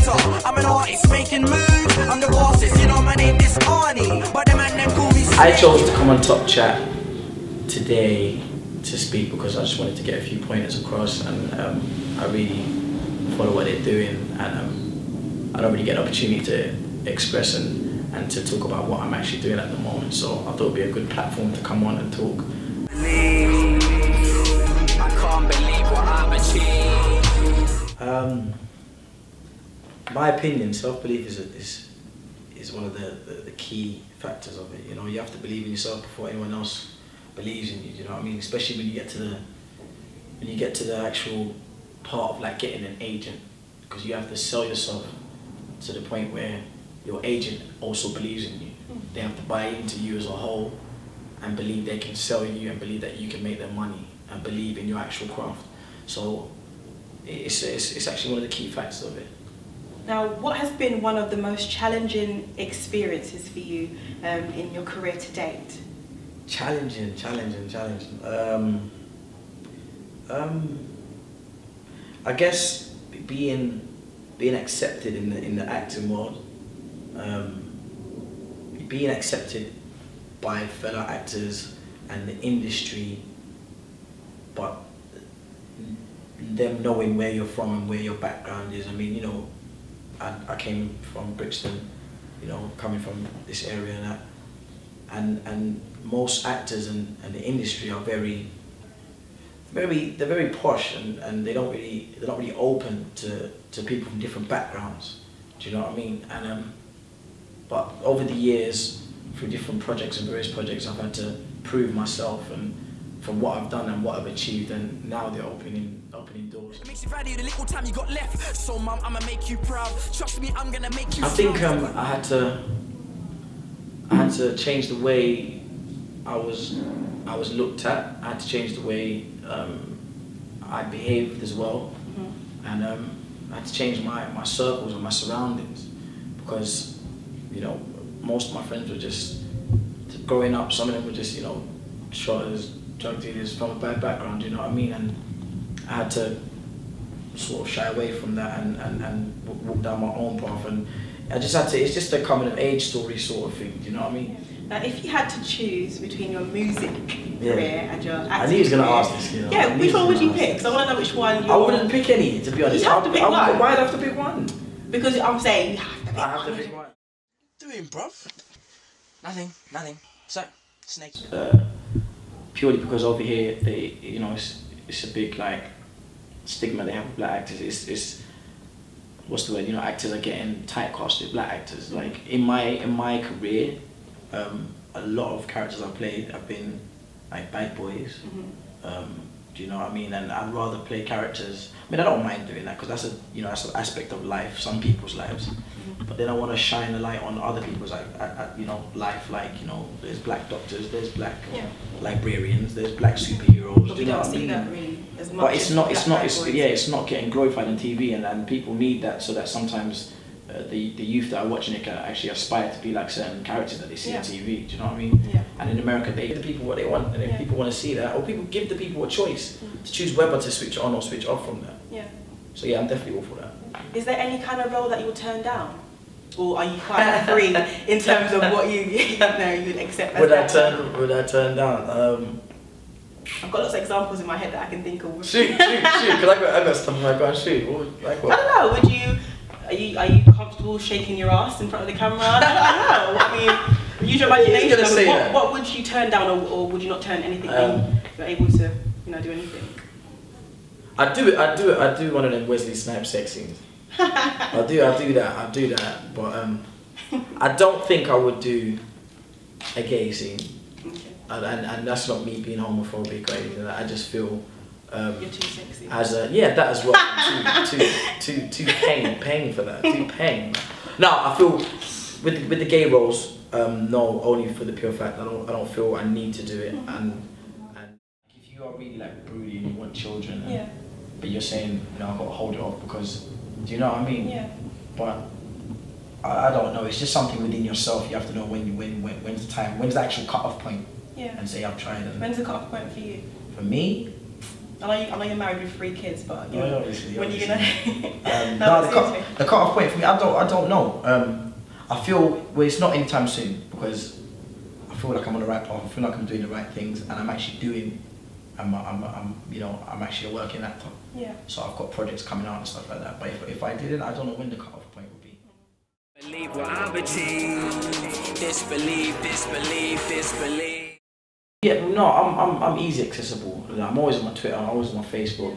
creator. I'm an artist making moves. I'm the bossest, you know my name is Arnie, but the man them call me snakeyman. I chose to come on Topchat today to speak because I just wanted to get a few pointers across, and I really follow what they're doing, and I don't really get an opportunity to express and to talk about what I'm actually doing at the moment, so I thought it would be a good platform to come on and talk. I can't believe what I've achieved. My opinion, self-belief is one of the key factors of it. You know, you have to believe in yourself before anyone else believes in you. Do you know what I mean? Especially when you get to the actual part of like getting an agent, because you have to sell yourself to the point where your agent also believes in you. They have to buy into you as a whole and believe they can sell you and believe that you can make them money and believe in your actual craft. So it's actually one of the key factors of it. Now, what has been one of the most challenging experiences for you in your career to date? Challenging. I guess being accepted in the acting world, being accepted by fellow actors and the industry, but them knowing where you're from and where your background is. I mean, you know, I came from Brixton, you know, coming from this area and that, and most actors and the industry are they're very posh, and they're not really open to people from different backgrounds. Do you know what I mean? And but over the years, through different projects and various projects, I've had to prove myself and from what I've done and what I've achieved, and now they're opening doors. It makes you value the little time you got left. So mum, I'ma make you proud. Trust me, I'm gonna make you. I think I had to change the way I was looked at. I had to change the way I behaved as well, and I had to change my circles and my surroundings, because, you know, most of my friends were just growing up. Some of them were just, you know, shotters, drug dealers from a bad background. You know what I mean? And I had to sort of shy away from that and walk down my own path, and I just had to. It's just a coming of age story sort of thing. Do you know what I mean? Now, if you had to choose between your music career and your acting I knew he was going to career, ask this. You know? Yeah, which one would you pick? Because I want to know which one. I wouldn't pick any, to be honest. You have to pick one. Why'd I have to pick one? Because I'm saying you have to pick one. I have to pick one. Doing, bruv? Nothing. So, snake. Purely because over here, you know, it's a big like stigma they have with black actors. It's what's the word? You know, actors are getting typecasted. Black actors. Like in my career, a lot of characters I've played have been like bad boys. Do you know what I mean? And I'd rather play characters. I mean, I don't mind doing that because that's an aspect of life, some people's lives. But then I want to shine a light on other people's life. Like, you know, there's black doctors, there's black librarians, there's black superheroes. But do you know what I mean? that really as much. But it's not getting glorified on TV, and people need that, so that sometimes the youth that are watching it can actually aspire to be like certain characters that they see on TV. Do you know what I mean? Yeah. And in America, they give the people what they want, and if people want to see that, or people give the people a choice to choose whether to switch on or switch off from that. Yeah. So yeah, I'm definitely all for that. Is there any kind of role that you would turn down? Or are you quite free in terms of what you would accept as Would I turn down? I've got lots of examples in my head that I can think of. Shoot, because I got stuff in my gun. Shoot, like what? I don't know. Are you comfortable shaking your ass in front of the camera? I don't know. I mean, use your imagination. What would you turn down, or would you not turn anything down? You're able to, do anything. I do one of them Wesley Snipes sex scenes. I do that, but I don't think I would do a gay scene. Okay. And that's not me being homophobic or anything. I just feel you're too sexy. That as well. too paying for that. Too paying. No, I feel with the gay roles, no, only for the pure fact I don't feel I need to do it. And if you are really like broody and you want children, but you're saying I've got to hold it off because, do you know what I mean? Yeah. But I don't know. It's just something within yourself. You have to know when's the time, when's the actual cut-off point. Yeah. And say I've tried. And when's the cut-off point for you? For me, I know you're married with 3 kids, but you know, obviously, when you're gonna... no, the cut-off point for me, I don't know. I feel it's not anytime soon, because I feel like I'm on the right path. I feel like I'm doing the right things, and I'm actually doing. I'm actually a working actor. Yeah. So I've got projects coming out and stuff like that. But if I didn't, I don't know when the cut-off point would be. Believe what I achieve. Disbelieve. Yeah, no, I'm easy accessible. I'm always on my Twitter, I'm always on my Facebook.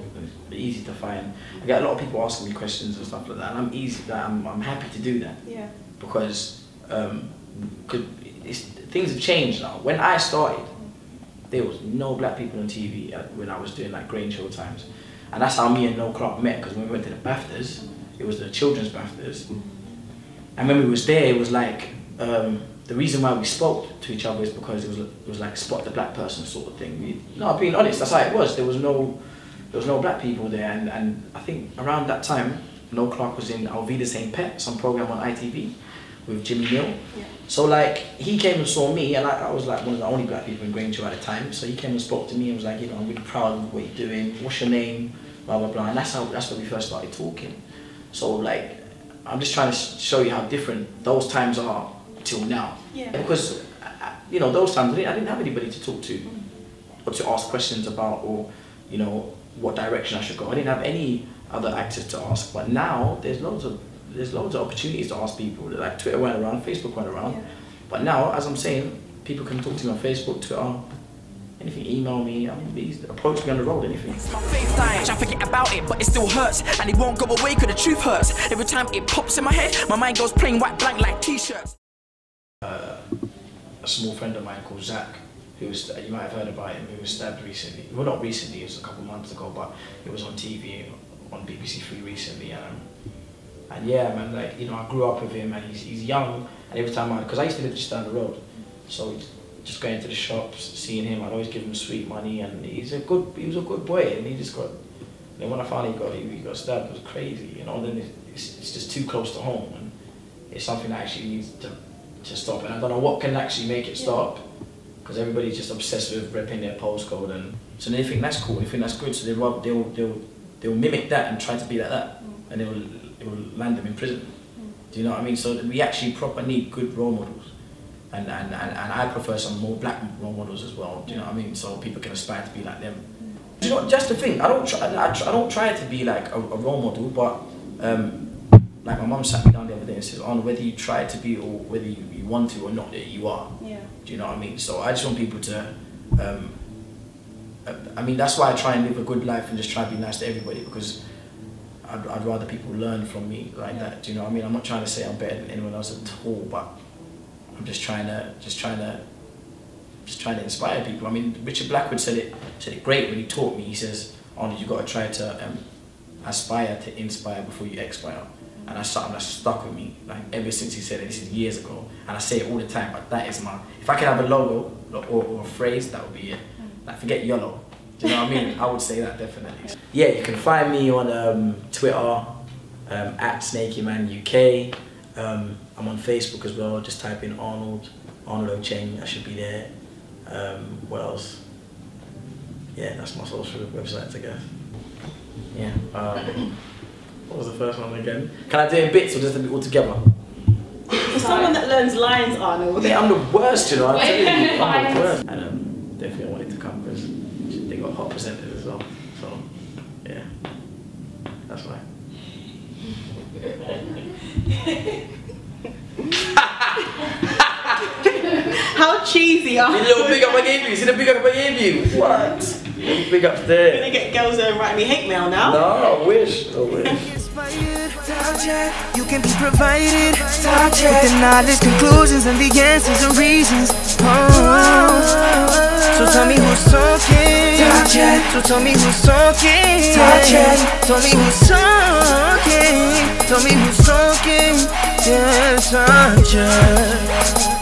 It's easy to find. I get a lot of people asking me questions and stuff like that, and I'm easy. I'm happy to do that. Yeah. Because things have changed now. When I started, there was no black people on TV when I was doing like Grange Show times, and that's how me and Noel Clarke met. Because when we went to the BAFTAs, it was the children's BAFTAs, and when we was there, it was like. The reason why we spoke to each other is because it was like spot the black person sort of thing. No, being honest, that's how it was. There was no black people there, and I think around that time, Noel Clarke was in Alvida's Ain't Pet, some program on ITV with Jimmy Neal. Yeah. So like he came and saw me, and I was like one of the only black people in Grange at the time. So he came and spoke to me and was like, you know, I'm really proud of what you're doing. What's your name? Blah blah blah. And that's when we first started talking. So like I'm just trying to show you how different those times are till now. Yeah. Because you know, those times I didn't have anybody to talk to or to ask questions about, or you know, what direction I should go. I didn't have any other actors to ask. But now there's loads of opportunities to ask people. Like Twitter went around, Facebook went around. Yeah. But now, as I'm saying, people can talk to me on Facebook, Twitter, anything, email me, approach me on the road, anything. It's my faith line, I forget about it, but it still hurts. And it won't go away because the truth hurts. Every time it pops in my head, my mind goes plain white blank like t-shirts. A small friend of mine called Zach, who was, you might have heard about him, who was stabbed recently. Well, not recently, it was a couple of months ago, but it was on TV, on BBC 3 recently. And yeah, man, like, you know, I grew up with him, and he's young, and every time because I used to live just down the road, so just going to the shops, seeing him, I'd always give him sweet money, and he was a good boy, and he just got, then when I found he got stabbed, it was crazy, you know. Then it's just too close to home, and it's something that actually needs to stop, and I don't know what can actually make it stop, because everybody's just obsessed with repping their postcode, and so they think that's cool, they think that's good, so they'll mimic that and try to be like that, and it will land them in prison. Do you know what I mean? So we actually proper need good role models, and I prefer some more black role models as well. Do you know what I mean? So people can aspire to be like them. Do you know, just the thing, I don't try to be like a role model, but like my mum sat me down the other day and said, "Arnold, whether you try to be or whether you want to or not, you are." Yeah. Do you know what I mean? So I just want people to. I mean, that's why I try and live a good life and just try to be nice to everybody, because I'd rather people learn from me like that. Do you know what I mean? I'm not trying to say I'm better than anyone else at all, but I'm just trying to inspire people. I mean, Richard Blackwood said it great when he taught me. He says, "Arnold, you've got to try to aspire to inspire before you expire." And that's something that's stuck with me, like ever since he said it. This is years ago, and I say it all the time. But that is if I could have a logo or a phrase, that would be it. Like, forget YOLO. Do you know what I mean? I would say that definitely. Yeah, you can find me on Twitter at snakeyman UK. I'm on Facebook as well. Just type in Arnold Oceng. I should be there. What else? Yeah, that's my social websites, I guess. Yeah. What was the first one again? Can I do it in bits or just all together? For someone that learns lines, Arnold. Yeah, I'm the worst, you know. I'm telling you, I'm the worst. And definitely wanted to come because they got hot presenters as well. So yeah, that's why. How cheesy are you? See the little big up I gave you? See the big up I gave you? What? Big up there. You're gonna get girls writing me hate mail now? No, I wish. You can be provided with the knowledge, conclusions, and the answers and reasons. So tell me who's talking. So tell me who's talking. Tell me who's talking. Tell me who's talking. Yeah, Topchat.